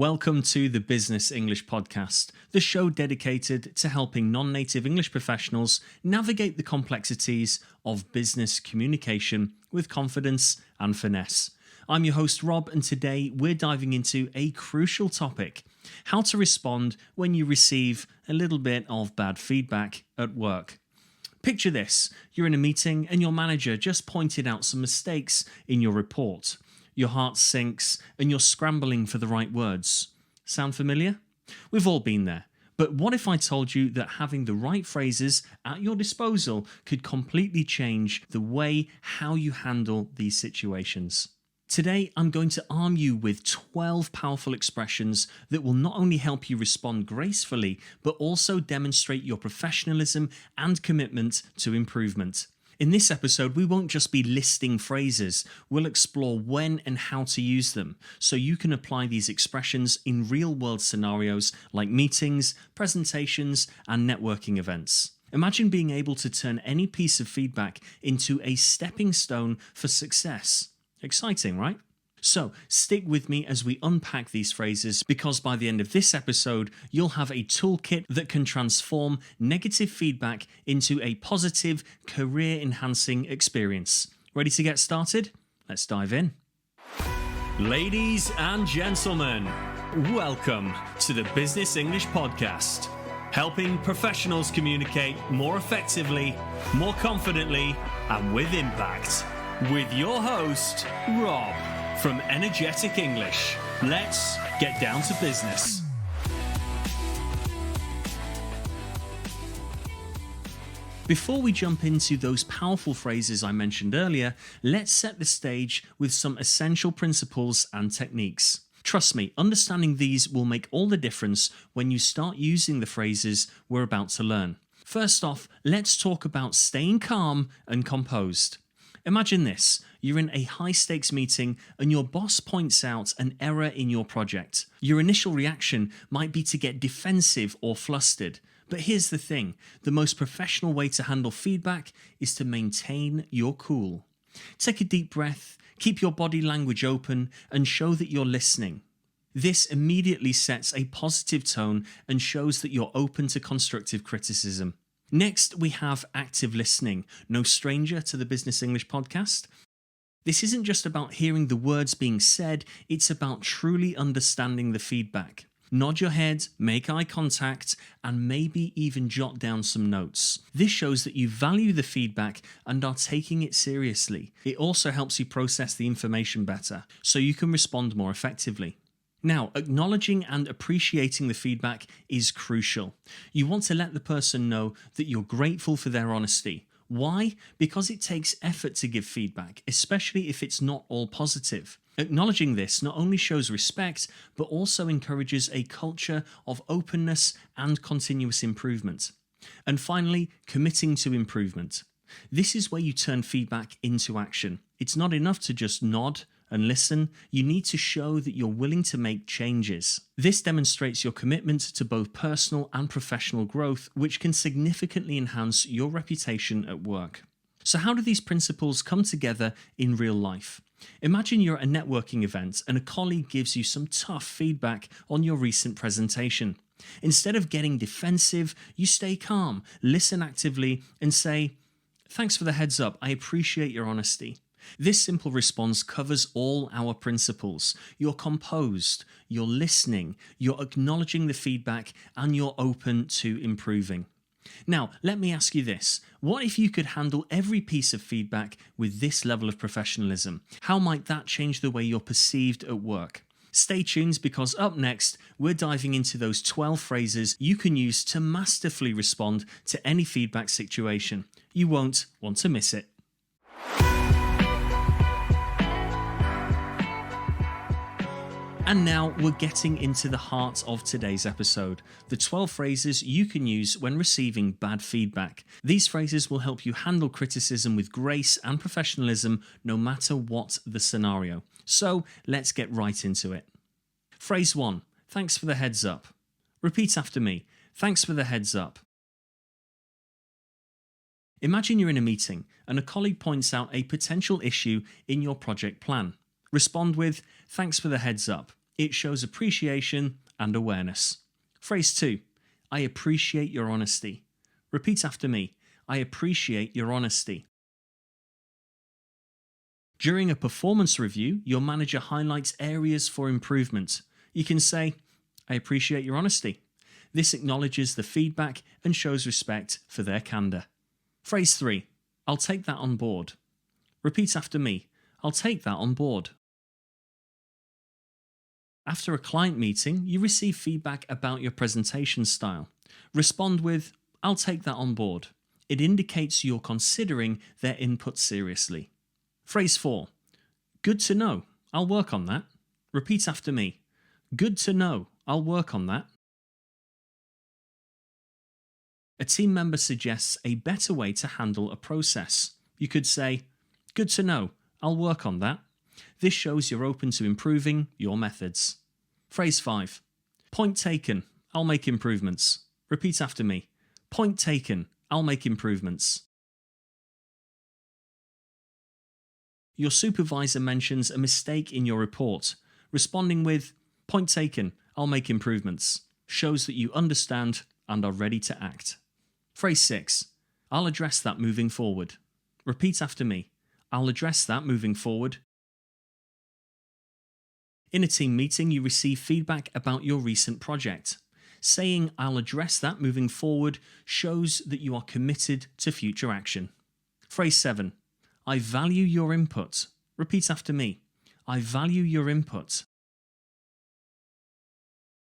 Welcome to the Business English Podcast, the show dedicated to helping non-native English professionals navigate the complexities of business communication with confidence and finesse. I'm your host Rob, and today we're diving into a crucial topic: how to respond when you receive a little bit of bad feedback at work. Picture this: you're in a meeting and your manager just pointed out some mistakes in your report. Your heart sinks and you're scrambling for the right words. Sound familiar? We've all been there. But what if I told you that having the right phrases at your disposal could completely change the way how you handle these situations? Today, I'm going to arm you with 12 powerful expressions that will not only help you respond gracefully, but also demonstrate your professionalism and commitment to improvement. In this episode, we won't just be listing phrases, we'll explore when and how to use them, so you can apply these expressions in real-world scenarios like meetings, presentations, and networking events. Imagine being able to turn any piece of feedback into a stepping stone for success. Exciting, right? So stick with me as we unpack these phrases, because by the end of this episode, you'll have a toolkit that can transform negative feedback into a positive, career-enhancing experience. Ready to get started? Let's dive in. Ladies and gentlemen, welcome to the Business English Podcast, helping professionals communicate more effectively, more confidently, and with impact. With your host, Rob, from Energetic English. Let's get down to business. Before we jump into those powerful phrases I mentioned earlier, let's set the stage with some essential principles and techniques. Trust me, understanding these will make all the difference when you start using the phrases we're about to learn. First off, let's talk about staying calm and composed. Imagine this: you're in a high-stakes meeting and your boss points out an error in your project. Your initial reaction might be to get defensive or flustered. But here's the thing: the most professional way to handle feedback is to maintain your cool. Take a deep breath, keep your body language open, and show that you're listening. This immediately sets a positive tone and shows that you're open to constructive criticism. Next, we have active listening, no stranger to the Business English Podcast. This isn't just about hearing the words being said, it's about truly understanding the feedback. Nod your head, make eye contact, and maybe even jot down some notes. This shows that you value the feedback and are taking it seriously. It also helps you process the information better, so you can respond more effectively. Now, acknowledging and appreciating the feedback is crucial. You want to let the person know that you're grateful for their honesty. Why? Because it takes effort to give feedback, especially if it's not all positive. Acknowledging this not only shows respect, but also encourages a culture of openness and continuous improvement. And finally, committing to improvement. This is where you turn feedback into action. It's not enough to just nod and listen. You need to show that you're willing to make changes. This demonstrates your commitment to both personal and professional growth, which can significantly enhance your reputation at work. So how do these principles come together in real life? Imagine you're at a networking event and a colleague gives you some tough feedback on your recent presentation. Instead of getting defensive, you stay calm, listen actively, and say, "Thanks for the heads up, I appreciate your honesty." This simple response covers all our principles. You're composed, you're listening, you're acknowledging the feedback, and you're open to improving. Now, let me ask you this: what if you could handle every piece of feedback with this level of professionalism? How might that change the way you're perceived at work? Stay tuned, because up next, we're diving into those 12 phrases you can use to masterfully respond to any feedback situation. You won't want to miss it. And now we're getting into the heart of today's episode, the 12 phrases you can use when receiving bad feedback. These phrases will help you handle criticism with grace and professionalism, no matter what the scenario. So let's get right into it. Phrase 1, thanks for the heads up. Repeat after me, thanks for the heads up. Imagine you're in a meeting and a colleague points out a potential issue in your project plan. Respond with, thanks for the heads up. It shows appreciation and awareness. Phrase 2. I appreciate your honesty. Repeat after me. I appreciate your honesty. During a performance review, your manager highlights areas for improvement. You can say, I appreciate your honesty. This acknowledges the feedback and shows respect for their candor. Phrase 3. I'll take that on board. Repeat after me. I'll take that on board. After a client meeting, you receive feedback about your presentation style. Respond with, I'll take that on board. It indicates you're considering their input seriously. Phrase 4. Good to know. I'll work on that. Repeat after me. Good to know. I'll work on that. A team member suggests a better way to handle a process. You could say, good to know. I'll work on that. This shows you're open to improving your methods. Phrase 5. Point taken. I'll make improvements. Repeat after me. Point taken. I'll make improvements. Your supervisor mentions a mistake in your report. Responding with, point taken. I'll make improvements. Shows that you understand and are ready to act. Phrase 6. I'll address that moving forward. Repeat after me. I'll address that moving forward. In a team meeting, you receive feedback about your recent project. Saying, I'll address that moving forward shows that you are committed to future action. Phrase 7. I value your input. Repeat after me. I value your input.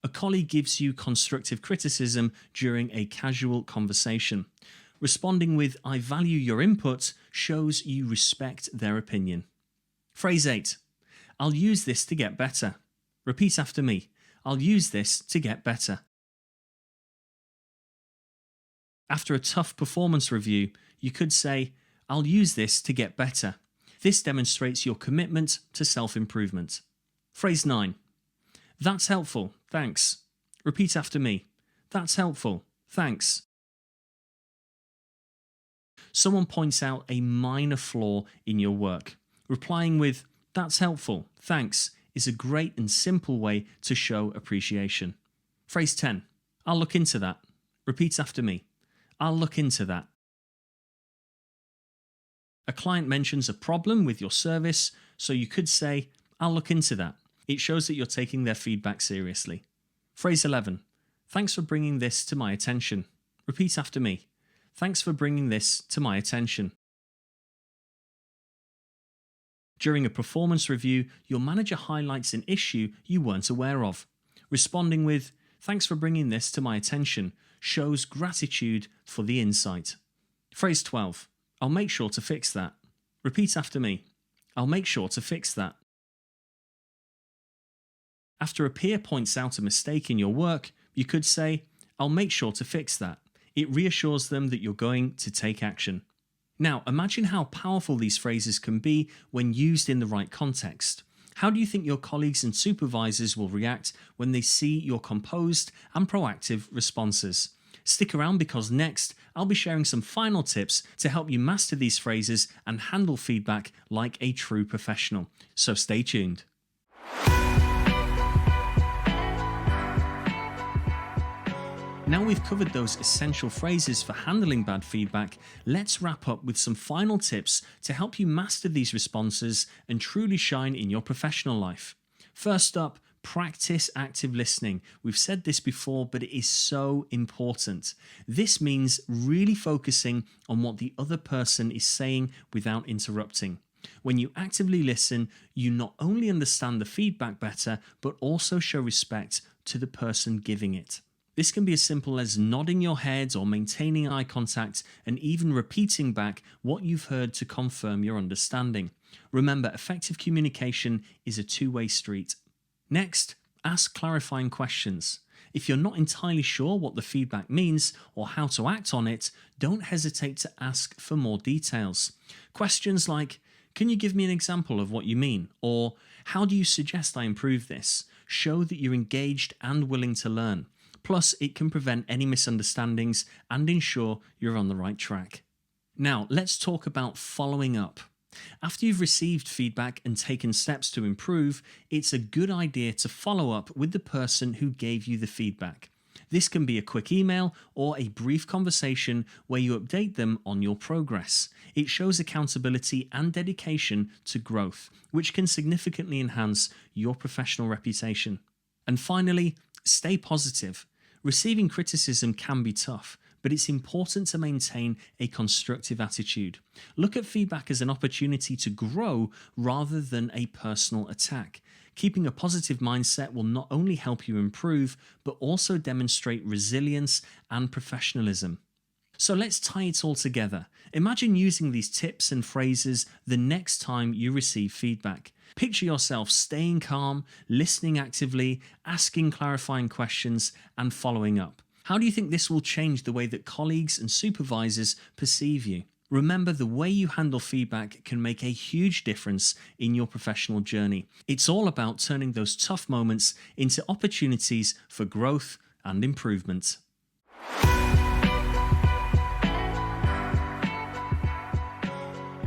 A colleague gives you constructive criticism during a casual conversation. Responding with, I value your input shows you respect their opinion. Phrase 8. I'll use this to get better. Repeat after me. I'll use this to get better. After a tough performance review, you could say, I'll use this to get better. This demonstrates your commitment to self-improvement. Phrase 9. That's helpful, thanks. Repeat after me. That's helpful, thanks. Someone points out a minor flaw in your work. Replying with, that's helpful, thanks, is a great and simple way to show appreciation. Phrase 10. I'll look into that. Repeat after me. I'll look into that. A client mentions a problem with your service, so you could say, I'll look into that. It shows that you're taking their feedback seriously. Phrase 11. Thanks for bringing this to my attention. Repeat after me. Thanks for bringing this to my attention. During a performance review, your manager highlights an issue you weren't aware of. Responding with, thanks for bringing this to my attention, shows gratitude for the insight. Phrase 12. I'll make sure to fix that. Repeat after me. I'll make sure to fix that. After a peer points out a mistake in your work, you could say, I'll make sure to fix that. It reassures them that you're going to take action. Now, imagine how powerful these phrases can be when used in the right context. How do you think your colleagues and supervisors will react when they see your composed and proactive responses? Stick around because next, I'll be sharing some final tips to help you master these phrases and handle feedback like a true professional. So stay tuned. Now we've covered those essential phrases for handling bad feedback, let's wrap up with some final tips to help you master these responses and truly shine in your professional life. First up, practice active listening. We've said this before, but it is so important. This means really focusing on what the other person is saying without interrupting. When you actively listen, you not only understand the feedback better, but also show respect to the person giving it. This can be as simple as nodding your head or maintaining eye contact and even repeating back what you've heard to confirm your understanding. Remember, effective communication is a two-way street. Next, ask clarifying questions. If you're not entirely sure what the feedback means or how to act on it, don't hesitate to ask for more details. Questions like, can you give me an example of what you mean? Or, how do you suggest I improve this? Show that you're engaged and willing to learn. Plus, it can prevent any misunderstandings and ensure you're on the right track. Now, let's talk about following up. After you've received feedback and taken steps to improve, it's a good idea to follow up with the person who gave you the feedback. This can be a quick email or a brief conversation where you update them on your progress. It shows accountability and dedication to growth, which can significantly enhance your professional reputation. And finally, stay positive. Receiving criticism can be tough, but it's important to maintain a constructive attitude. Look at feedback as an opportunity to grow rather than a personal attack. Keeping a positive mindset will not only help you improve, but also demonstrate resilience and professionalism. So let's tie it all together. Imagine using these tips and phrases the next time you receive feedback. Picture yourself staying calm, listening actively, asking clarifying questions, and following up. How do you think this will change the way that colleagues and supervisors perceive you? Remember, the way you handle feedback can make a huge difference in your professional journey. It's all about turning those tough moments into opportunities for growth and improvement.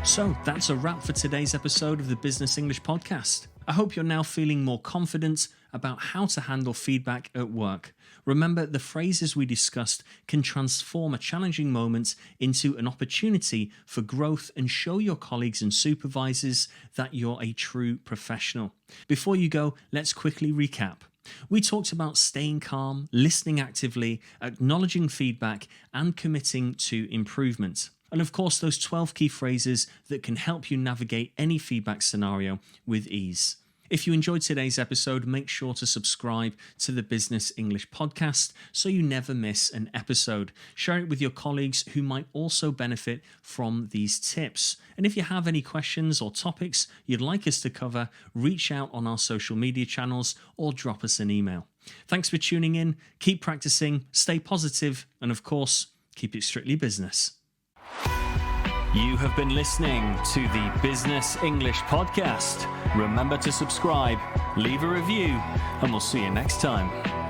So that's a wrap for today's episode of the Business English Podcast. I hope you're now feeling more confident about how to handle feedback at work. Remember, the phrases we discussed can transform a challenging moment into an opportunity for growth and show your colleagues and supervisors that you're a true professional. Before you go, let's quickly recap. We talked about staying calm, listening actively, acknowledging feedback, and committing to improvement. And of course, those 12 key phrases that can help you navigate any feedback scenario with ease. If you enjoyed today's episode, make sure to subscribe to the Business English Podcast so you never miss an episode. Share it with your colleagues who might also benefit from these tips. And if you have any questions or topics you'd like us to cover, reach out on our social media channels or drop us an email. Thanks for tuning in. Keep practicing, stay positive, and of course, keep it strictly business. You have been listening to the Business English Podcast. Remember to subscribe, leave a review, and we'll see you next time.